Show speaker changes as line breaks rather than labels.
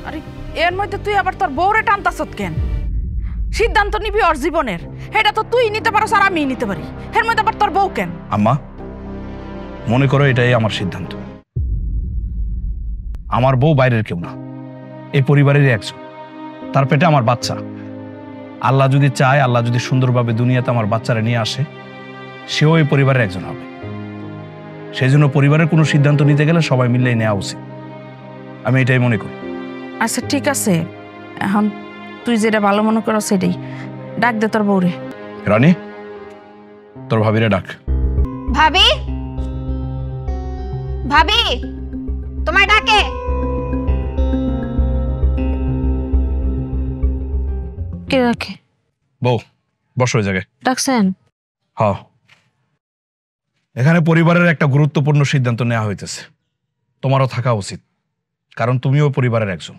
আরে এর মধ্যে তুই আবার তোর বউরে টানতাছত কেন? সিদ্ধান্ত নিবি ওর জীবনের, এটা তো তুই নিতে পারস আর আমি নিতে পারি, এর মধ্যে আবার তোর বউ কেন?
আম্মা, মনে করো এটাই আমার সিদ্ধান্ত। আমার বউ বাইরের কেউ না, এই পরিবারেরই একজন। তার পেটে আমার বাচ্চা। আল্লাহ যদি চায়, আল্লাহ যদি সুন্দরভাবে দুনিয়াতে আমার বাচ্চারা নিয়ে আসে, সেও এই পরিবারের একজন হবে। সেই জন্য পরিবারের কোনো সিদ্ধান্ত নিতে গেলে সবাই মিলেই নেওয়া উচিত, আমি এটাই মনে করি।
আচ্ছা ঠিক আছে, এখন তুই যেটা ভালো মনে করো সেটাই। ডাক দে তোর বউরে।
রানী, তোর ভাবিরে ডাক।
ভাবি, ভাবি তোমায় ডাকে।
কে রাখে?
বউ, বসো ওই জায়গায়।
ডাকছেন?
হ্যাঁ, এখানে পরিবারের একটা গুরুত্বপূর্ণ সিদ্ধান্ত নেওয়া হইতেছে। তোমারও থাকা উচিত, কারণ তুমিও পরিবারের একজন।